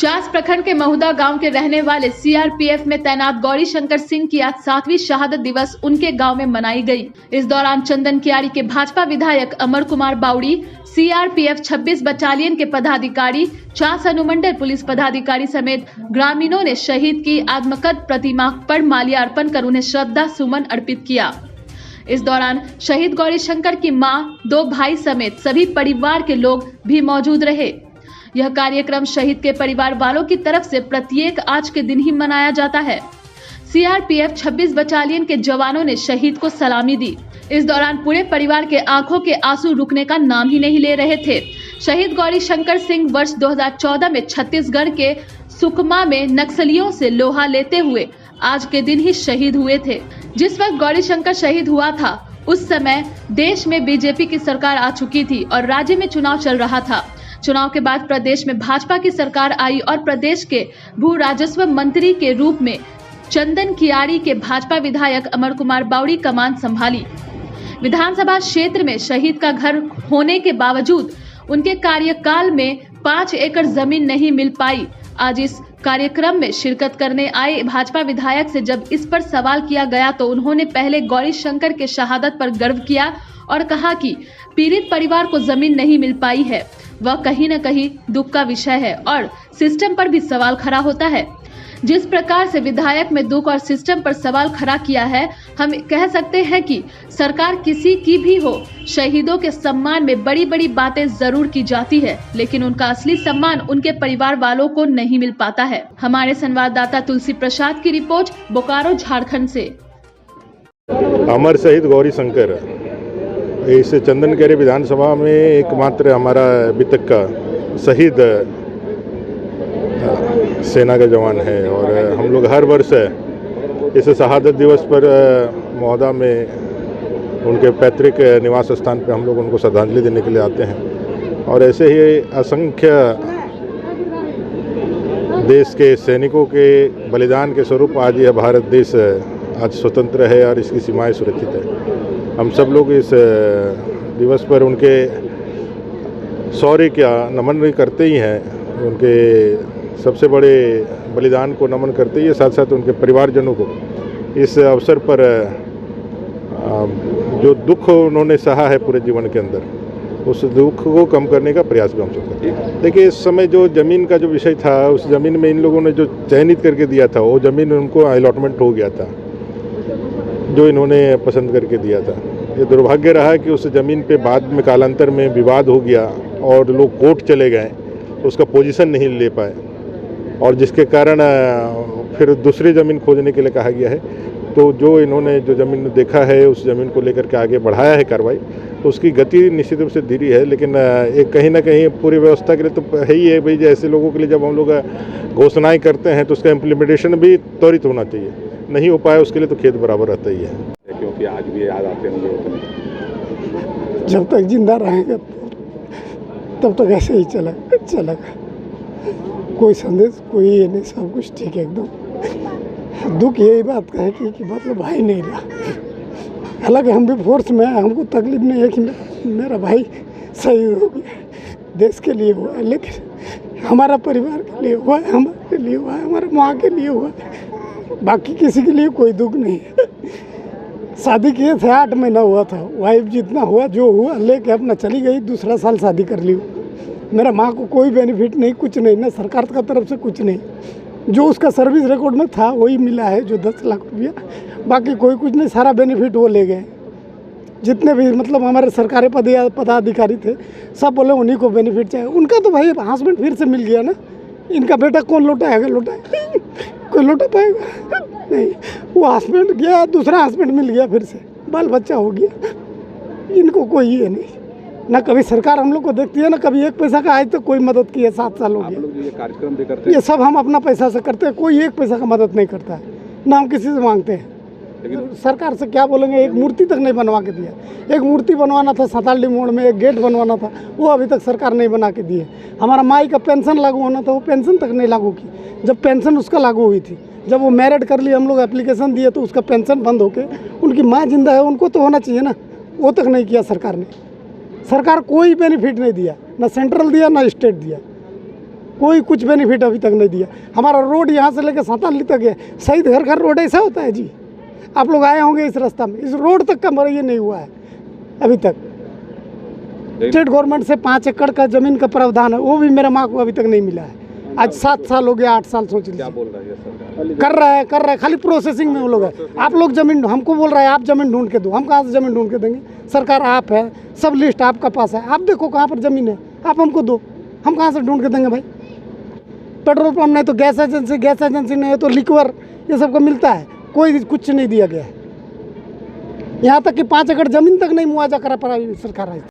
चास प्रखंड के महुदा गांव के रहने वाले सीआरपीएफ में तैनात गौरी शंकर सिंह की आज 7वीं शहादत दिवस उनके गांव में मनाई गई। इस दौरान चंदन कियारी के भाजपा विधायक अमर कुमार बावड़ी, सीआरपीएफ 26 बटालियन के पदाधिकारी, चास अनुमंडल पुलिस पदाधिकारी समेत ग्रामीणों ने शहीद की आत्मकथ प्रतिमा पर माल्यार्पण कर उन्हें श्रद्धा सुमन अर्पित किया। इस दौरान शहीद गौरी शंकर की मां, 2 भाई समेत सभी परिवार के लोग भी मौजूद रहे। यह कार्यक्रम शहीद के परिवार वालों की तरफ से प्रत्येक आज के दिन ही मनाया जाता है। सीआरपीएफ 26 बटालियन के जवानों ने शहीद को सलामी दी। इस दौरान पूरे परिवार के आंखों के आंसू रुकने का नाम ही नहीं ले रहे थे। शहीद गौरी शंकर सिंह वर्ष 2014 में छत्तीसगढ़ के सुकमा में नक्सलियों से लोहा लेते हुए आज के दिन ही शहीद हुए थे। जिस वक्त गौरी शंकर शहीद हुआ था उस समय देश में बीजेपी की सरकार आ चुकी थी और राज्य में चुनाव चल रहा था। चुनाव के बाद प्रदेश में भाजपा की सरकार आई और प्रदेश के भू राजस्व मंत्री के रूप में चंदन कियारी के भाजपा विधायक अमर कुमार बावड़ी कमान संभाली। विधानसभा क्षेत्र में शहीद का घर होने के बावजूद उनके कार्यकाल में 5 एकड़ जमीन नहीं मिल पाई। आज इस कार्यक्रम में शिरकत करने आए भाजपा विधायक से जब इस पर सवाल किया गया तो उन्होंने पहले गौरी शंकर के शहादत पर गर्व किया और कहा कि पीड़ित परिवार को जमीन नहीं मिल पाई है, वह कहीं न कहीं दुख का विषय है और सिस्टम पर भी सवाल खड़ा होता है। जिस प्रकार से विधायक में दुख और सिस्टम पर सवाल खड़ा किया है, हम कह सकते हैं कि सरकार किसी की भी हो, शहीदों के सम्मान में बड़ी बड़ी बातें जरूर की जाती है, लेकिन उनका असली सम्मान उनके परिवार वालों को नहीं मिल पाता है। हमारे संवाददाता तुलसी प्रसाद की रिपोर्ट, बोकारो, झारखंड से। अमर शहीद गौरी शंकर इस चंदन कियारी विधानसभा में एकमात्र हमारा अभी तक का शहीद सेना का जवान है और हम लोग हर वर्ष इस शहादत दिवस पर महुदा में उनके पैतृक निवास स्थान पर हम लोग उनको श्रद्धांजलि देने के लिए आते हैं। और ऐसे ही असंख्य देश के सैनिकों के बलिदान के स्वरूप आज यह भारत देश आज स्वतंत्र है और इसकी सीमाएं सुरक्षित है। हम सब लोग इस दिवस पर उनके शौर्य का नमन भी करते ही हैं, उनके सबसे बड़े बलिदान को नमन करते ही साथ साथ उनके परिवारजनों को इस अवसर पर जो दुख उन्होंने सहा है पूरे जीवन के अंदर, उस दुख को कम करने का प्रयास भी हम सब करते हैं। देखिए, इस समय जो ज़मीन का जो विषय था, उस ज़मीन में इन लोगों ने जो चयनित करके दिया था वो ज़मीन उनको अलॉटमेंट हो गया था जो इन्होंने पसंद करके दिया था। ये दुर्भाग्य रहा कि उस ज़मीन पे बाद में कालांतर में विवाद हो गया और लोग कोर्ट चले गए, उसका पोजीशन नहीं ले पाए और जिसके कारण फिर दूसरी ज़मीन खोजने के लिए कहा गया है। तो जो इन्होंने जो ज़मीन देखा है उस ज़मीन को लेकर के आगे बढ़ाया है कार्रवाई, तो उसकी गति निश्चित रूप से धीरे है, लेकिन एक कहीं ना कहीं पूरी व्यवस्था के लिए तो है ही है भाई। जैसे लोगों के लिए जब हम लोग घोषणाएँ करते हैं तो उसका इम्प्लीमेंटेशन भी त्वरित होना चाहिए, नहीं हो पाया उसके लिए तो खेद बराबर रहता ही है, क्योंकि आज भी याद आते होंगे। जब तक जिंदा रहेंगे तब तक ऐसे ही चलेगा। कोई संदेश, कोई ये नहीं, सब कुछ ठीक है एकदम। दुख यही बात का है कि मतलब भाई नहीं रहा। हालांकि हम भी फोर्स में, हमको तकलीफ नहीं है कि मेरा भाई शहीद हो गया, देश के लिए हुआ है, लेकिन हमारा परिवार के लिए हुआ है, हमारे लिए हुआ है, हमारे माँ के लिए हुआ है, बाकी किसी के लिए कोई दुख नहीं है। शादी किए थे, 8 महीना हुआ था, वाइफ जितना हुआ जो हुआ लेके अपना चली गई, दूसरा साल शादी कर ली। मेरा माँ को कोई बेनिफिट नहीं, कुछ नहीं, ना सरकार का तरफ से कुछ नहीं। जो उसका सर्विस रिकॉर्ड में था वही मिला है, जो 10 लाख रुपया, बाकी कोई कुछ नहीं। सारा बेनिफिट वो ले गए। जितने भी मतलब हमारे सरकारी पदाधिकारी थे सब बोले उन्हीं को बेनिफिट चाहिए। उनका तो भाई हस्बैंड फिर से मिल गया ना, इनका बेटा कौन लौटाएगा? कोई लौटा पाएगा नहीं। वो हस्बैंड गया, दूसरा हस्बैंड मिल गया, फिर से बाल बच्चा हो गया। इनको कोई ये नहीं, ना कभी सरकार हम लोग को देखती है, ना कभी 1 पैसा का आज तक कोई मदद की है। 7 साल हो गया। ये कार्यक्रम भी करते हैं, ये सब हम अपना पैसा से करते हैं, कोई 1 पैसा का मदद नहीं करता है, ना हम किसी से मांगते हैं। लेकिन सरकार से क्या बोलेंगे? एक मूर्ति तक नहीं बनवा के दिया। एक मूर्ति बनवाना था सताल्डी मोड़ में, एक गेट बनवाना था, वो अभी तक सरकार नहीं बना के दिए। हमारा माई का पेंशन लागू होना था, वो पेंशन तक नहीं लागू की। जब पेंशन उसका लागू हुई थी, जब वो मैरिड कर लिए, हम लोग एप्लीकेशन दिए तो उसका पेंशन बंद होके उनकी माँ जिंदा है, उनको तो होना चाहिए ना, वो तक नहीं किया सरकार ने। सरकार कोई बेनिफिट नहीं दिया, ना सेंट्रल दिया ना स्टेट दिया। कोई कुछ बेनिफिट अभी तक नहीं दिया। हमारा रोड यहाँ से लेकर सैताली तक है, शहीद घर रोड ऐसा होता है जी। आप लोग आए होंगे इस रास्ता में, इस रोड तक का ये नहीं हुआ है अभी तक। स्टेट गवर्नमेंट से 5 एकड़ का ज़मीन का प्रावधान है, वो भी मेरे माँ को अभी तक नहीं मिला है। आज 7 साल हो गया, 8 साल सोच लीजिए। क्या बोल रहा है सरकार? कर रहा है, खाली प्रोसेसिंग में वो लोग है। आप लोग ज़मीन हमको बोल रहा है आप ज़मीन ढूंढ के दो, हम कहाँ से ज़मीन ढूंढ के देंगे? सरकार आप है, सब लिस्ट आपका पास है, आप देखो कहाँ पर ज़मीन है, आप हमको दो, हम कहाँ से ढूंढ के देंगे भाई? पेट्रोल पंप नहीं तो गैस एजेंसी नहीं है तो लिक्वर, ये सब को मिलता है, कोई कुछ नहीं दिया गया है। यहाँ तक कि 5 एकड़ ज़मीन तक नहीं मुआवजा करा पा रही सरकार है।